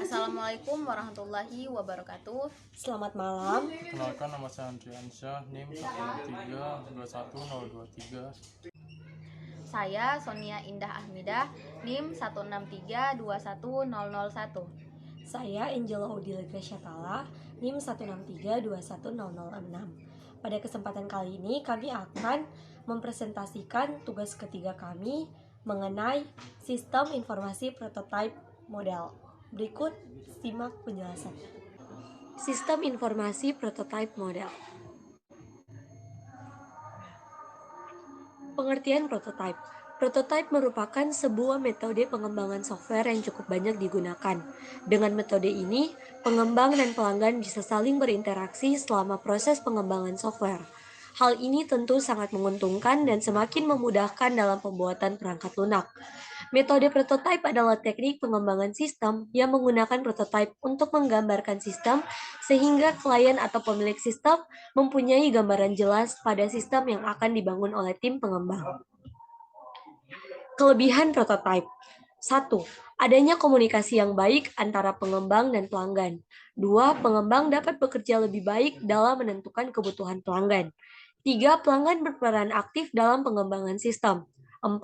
Assalamualaikum warahmatullahi wabarakatuh. Selamat malam. Perkenalkan, nama saya Andriansyah, NIM 163 Saya Sonia Indah Ahmidah, NIM 163 21001. Saya Angela Odile Grasyatala, NIM 163 21006. Pada kesempatan kali ini kami akan mempresentasikan tugas ketiga kami mengenai sistem informasi prototipe model. Berikut simak penjelasan. Sistem informasi prototipe model. Pengertian prototipe. Prototipe merupakan sebuah metode pengembangan software yang cukup banyak digunakan. Dengan metode ini, pengembang dan pelanggan bisa saling berinteraksi selama proses pengembangan software. Hal ini tentu sangat menguntungkan dan semakin memudahkan dalam pembuatan perangkat lunak. Metode prototipe adalah teknik pengembangan sistem yang menggunakan prototipe untuk menggambarkan sistem sehingga klien atau pemilik sistem mempunyai gambaran jelas pada sistem yang akan dibangun oleh tim pengembang. Kelebihan prototipe. 1. Adanya komunikasi yang baik antara pengembang dan pelanggan. 2. Pengembang dapat bekerja lebih baik dalam menentukan kebutuhan pelanggan. 3. Pelanggan berperan aktif dalam pengembangan sistem. 4.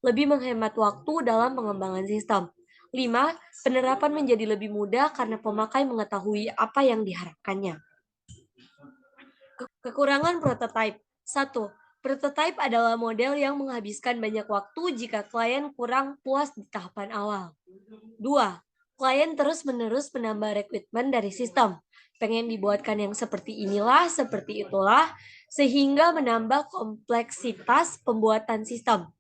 Lebih menghemat waktu dalam pengembangan sistem. 5. Penerapan menjadi lebih mudah karena pemakai mengetahui apa yang diharapkannya. Kekurangan prototipe. 1. Prototipe adalah model yang menghabiskan banyak waktu jika klien kurang puas di tahapan awal. 2. Klien terus-menerus menambah requirement dari sistem. Pengen dibuatkan yang seperti inilah, seperti itulah, sehingga menambah kompleksitas pembuatan sistem.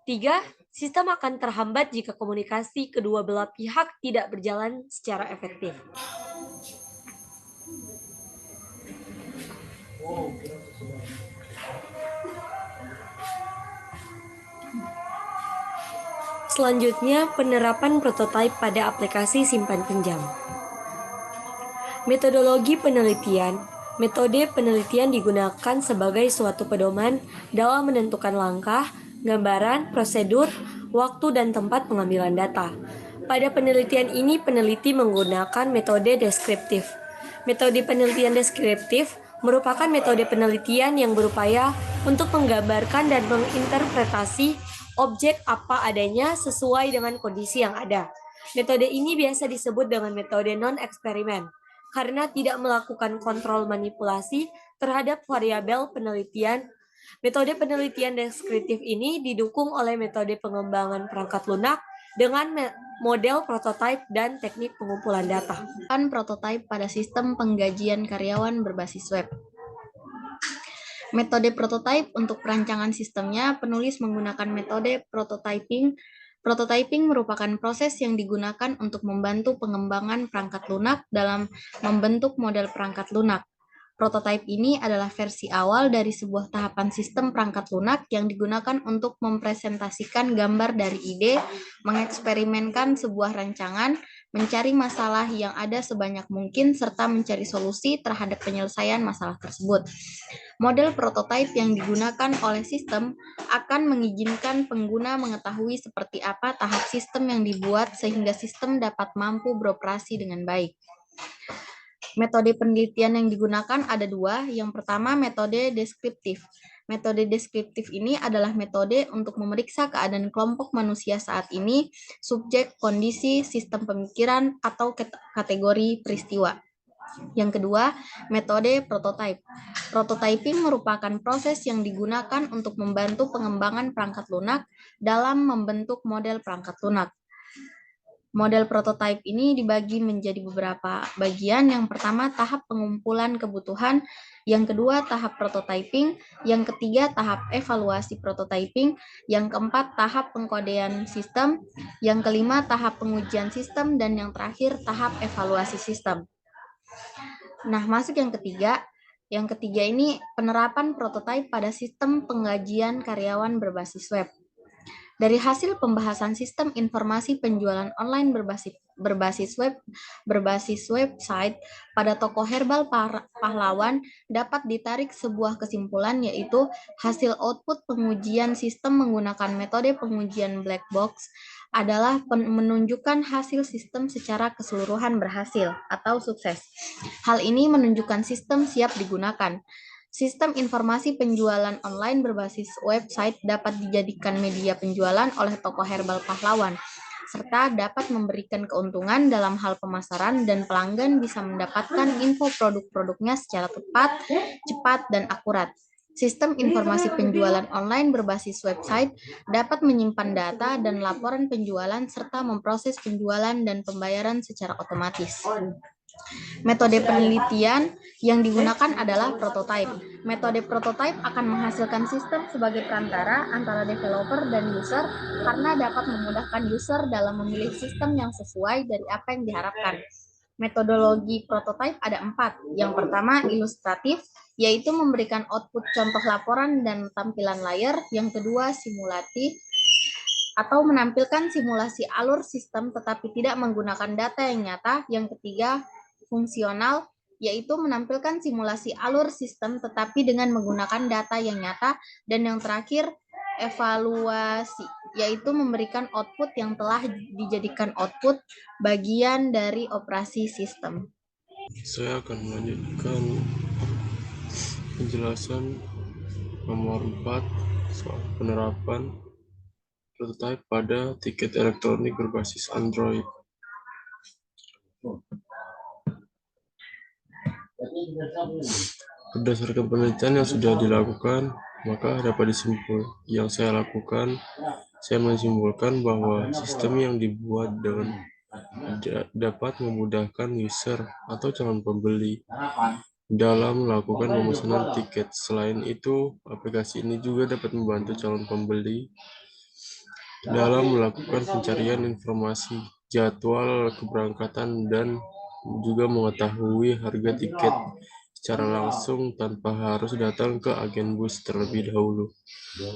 3. Sistem akan terhambat jika komunikasi kedua belah pihak tidak berjalan secara efektif. Selanjutnya, penerapan prototipe pada aplikasi simpan pinjam. Metodologi penelitian. Metode penelitian digunakan sebagai suatu pedoman dalam menentukan langkah, gambaran, prosedur, waktu, dan tempat pengambilan data. Pada penelitian ini, peneliti menggunakan metode deskriptif. Metode penelitian deskriptif merupakan metode penelitian yang berupaya untuk menggambarkan dan menginterpretasi objek apa adanya sesuai dengan kondisi yang ada. Metode ini biasa disebut dengan metode non-eksperimen karena tidak melakukan kontrol manipulasi terhadap variabel penelitian. Metode penelitian deskriptif ini didukung oleh metode pengembangan perangkat lunak dengan model prototipe dan teknik pengumpulan data. Prototipe pada sistem penggajian karyawan berbasis web. Metode prototipe untuk perancangan sistemnya, penulis menggunakan metode prototyping. Prototyping merupakan proses yang digunakan untuk membantu pengembangan perangkat lunak dalam membentuk model perangkat lunak. Prototipe ini adalah versi awal dari sebuah tahapan sistem perangkat lunak yang digunakan untuk mempresentasikan gambar dari ide, mengeksperimenkan sebuah rancangan, mencari masalah yang ada sebanyak mungkin, serta mencari solusi terhadap penyelesaian masalah tersebut. Model prototipe yang digunakan oleh sistem akan mengizinkan pengguna mengetahui seperti apa tahap sistem yang dibuat sehingga sistem dapat mampu beroperasi dengan baik. Metode penelitian yang digunakan ada dua. Yang pertama, metode deskriptif. Metode deskriptif ini adalah metode untuk memeriksa keadaan kelompok manusia saat ini, subjek, kondisi, sistem pemikiran, atau kategori peristiwa. Yang kedua, metode prototype. Prototyping merupakan proses yang digunakan untuk membantu pengembangan perangkat lunak dalam membentuk model perangkat lunak. Model prototype ini dibagi menjadi beberapa bagian. Yang pertama, tahap pengumpulan kebutuhan. Yang kedua, tahap prototyping. Yang ketiga, tahap evaluasi prototyping. Yang keempat, tahap pengkodean sistem. Yang kelima, tahap pengujian sistem. Dan yang terakhir, tahap evaluasi sistem. Nah, masuk yang ketiga. Yang ketiga ini penerapan prototipe pada sistem penggajian karyawan berbasis web. Dari hasil pembahasan sistem informasi penjualan online berbasis website pada toko herbal pahlawan dapat ditarik sebuah kesimpulan, yaitu hasil output pengujian sistem menggunakan metode pengujian black box adalah menunjukkan hasil sistem secara keseluruhan berhasil atau sukses. Hal ini menunjukkan sistem siap digunakan. Sistem informasi penjualan online berbasis website dapat dijadikan media penjualan oleh toko herbal pahlawan, serta dapat memberikan keuntungan dalam hal pemasaran dan pelanggan bisa mendapatkan info produk-produknya secara tepat, cepat, dan akurat. Sistem informasi penjualan online berbasis website dapat menyimpan data dan laporan penjualan serta memproses penjualan dan pembayaran secara otomatis. Metode penelitian yang digunakan adalah prototype. Metode prototype akan menghasilkan sistem sebagai perantara antara developer dan user karena dapat memudahkan user dalam memilih sistem yang sesuai dari apa yang diharapkan. Metodologi prototype ada 4. Yang pertama, ilustratif, yaitu memberikan output contoh laporan dan tampilan layar. Yang kedua, simulatif, atau menampilkan simulasi alur sistem tetapi tidak menggunakan data yang nyata. Yang ketiga, fungsional, yaitu menampilkan simulasi alur sistem tetapi dengan menggunakan data yang nyata. Dan yang terakhir, evaluasi, yaitu memberikan output yang telah dijadikan output bagian dari operasi sistem. Saya akan melanjutkan penjelasan nomor 4 soal penerapan prototype pada tiket elektronik berbasis Android. Berdasarkan penelitian yang sudah dilakukan, maka dapat yang saya lakukan, saya menyimpulkan bahwa sistem yang dibuat dapat memudahkan user atau calon pembeli dalam melakukan pemesanan tiket. Selain itu, aplikasi ini juga dapat membantu calon pembeli dalam melakukan pencarian informasi, jadwal keberangkatan, dan juga mengetahui harga tiket secara langsung tanpa harus datang ke agen bus terlebih dahulu.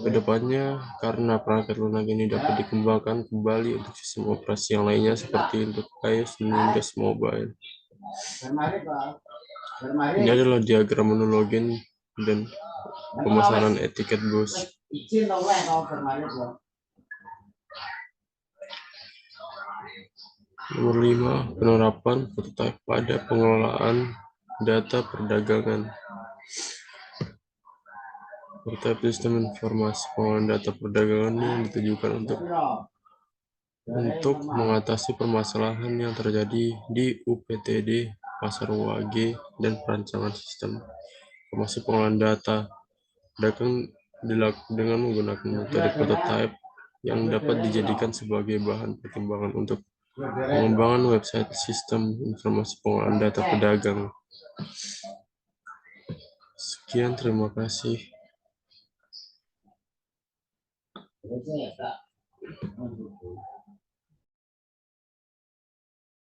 Kedepannya, karena perangkat lunak ini dapat dikembangkan kembali untuk sistem operasi yang lainnya seperti untuk iOS dan Windows Mobile. Ini adalah diagram menu login dan pemesanan etiket bus. Nomor 5, penerapan prototype pada pengelolaan data perdagangan. Prototype sistem informasi pengelolaan data perdagangan yang ditujukan untuk mengatasi permasalahan yang terjadi di UPTD, pasar UAG, dan perancangan sistem informasi pengelolaan data dengan menggunakan metode prototype yang dapat dijadikan sebagai bahan pertimbangan untuk pengembangan website sistem informasi pengelolaan data pedagang. Sekian, terima kasih.